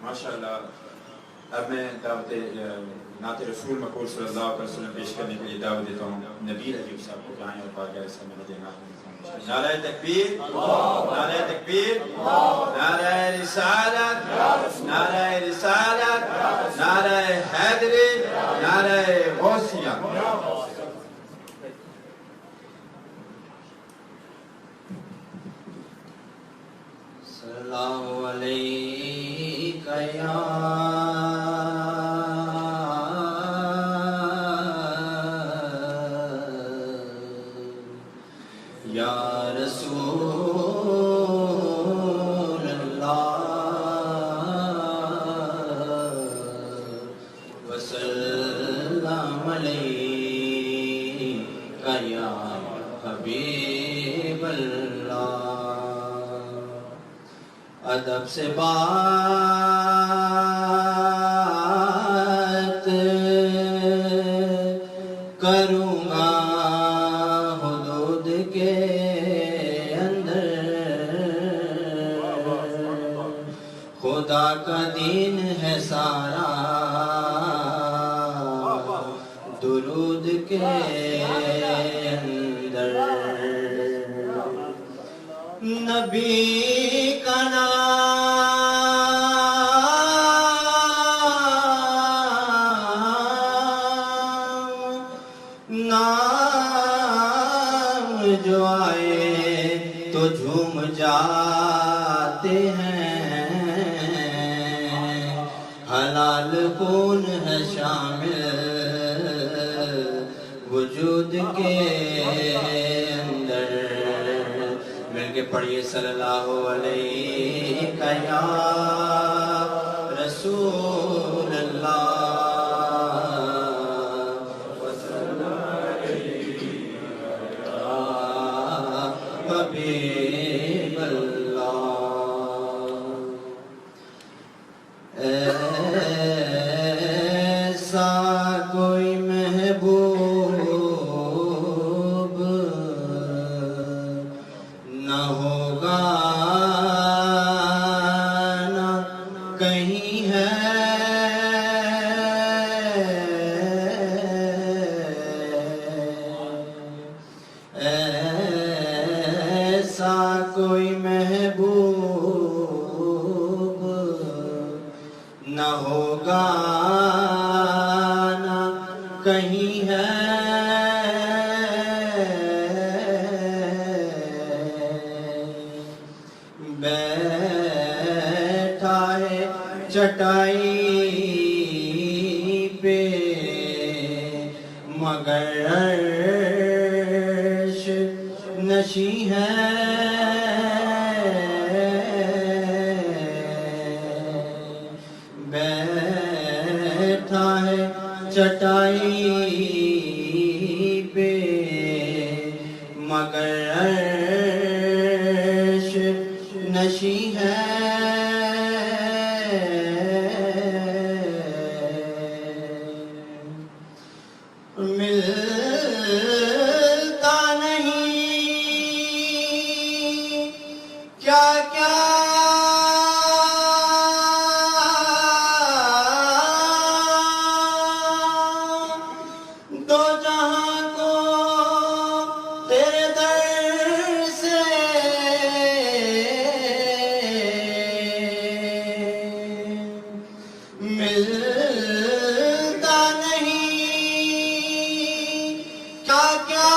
ماشاءاللہ اب میں دعوت نعت رسول مقبول صلی اللہ علیہ وسلم پیش کرنے کے لیے دعوت دیتا ہوں نبیل حبیب صاحب کو کہ آئیں اور باقی علیہ السلام علیہ نعت نعرہ تکبیر، نعرہ تکبیر، نعرہ رسالت، نعرہ رسالت، نعرہ حیدری، نعرہ غوثیہ۔ صلی اللہ علیہ یا رسول اللہ وسلم علیہ یا حبیب اللہ۔ ادب سے بات کروں گا حدود کے اندر، خدا کا دین ہے سارا درود کے اندر، نبی کا نام جو آئے تو جھوم جاتے ہیں، حلال خون ہے شامل وجود کے اندر۔ مل کے پڑھیے صلی اللہ علیہ یا رسول اللہ وسلم علیہ یا حبیب اللہ۔ ایسا کوئی محبوب نہ ہوگا نہ کہیں ہے، ایسا کوئی محبوب نہ ہوگا نہ کہیں ہے، بیٹھا ہے چٹائی پہ مگر عرش نشیں ہے، بیٹھا ہے چٹائی پہ مگر عرش نشیں ہے، ملتا نہیں کیا کیا دو جہاں کو تیرے در سے، ملتا نہیں کیا کیا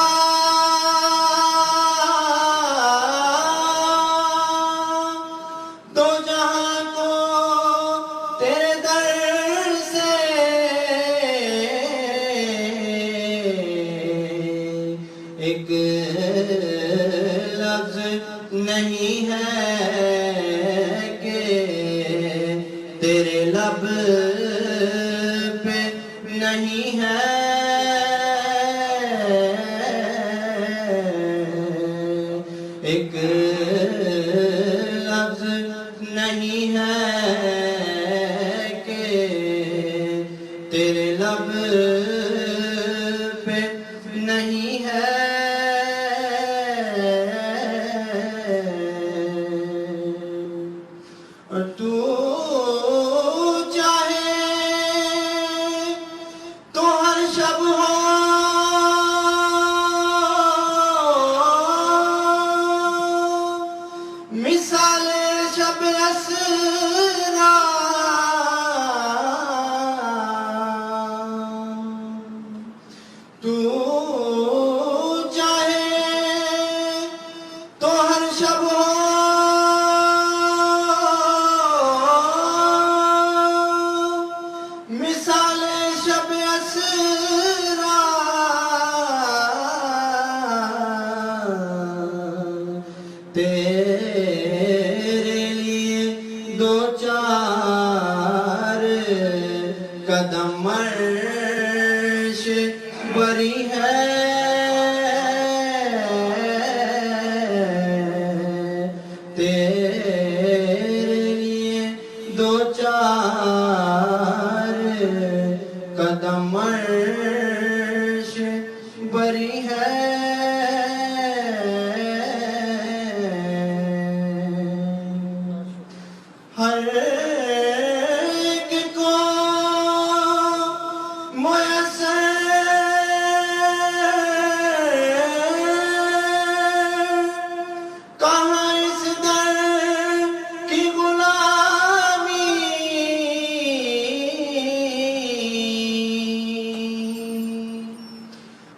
دو جہاں کو تیرے در سے، ایک لفظ نہیں ہے کہ تیرے لب پہ نہیں ہے، ایک لفظ نہیں ہے کہ تیرے لب پہ نہیں ہے، تو چاہے تو ہر شب ہو مثال شب اسرا، تیرے لیے دو چار قدم عرش بری ہے، تیرے لیے دو چار قدم عرش بری ہے، ہر ایک کو میسر کہاں اس در کی غلامی،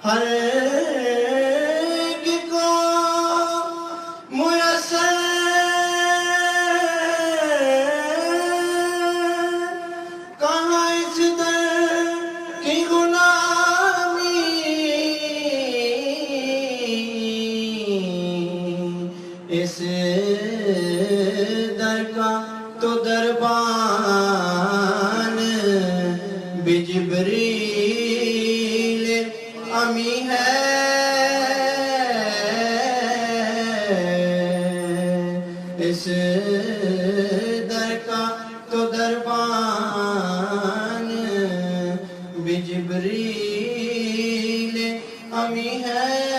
ہر ایک کو میسر کہاں اس در کی غلامی، اس در کا تو دربان بھی جبریل امی ہے، اس در کا تو دربان بھی جبریل امی ہے۔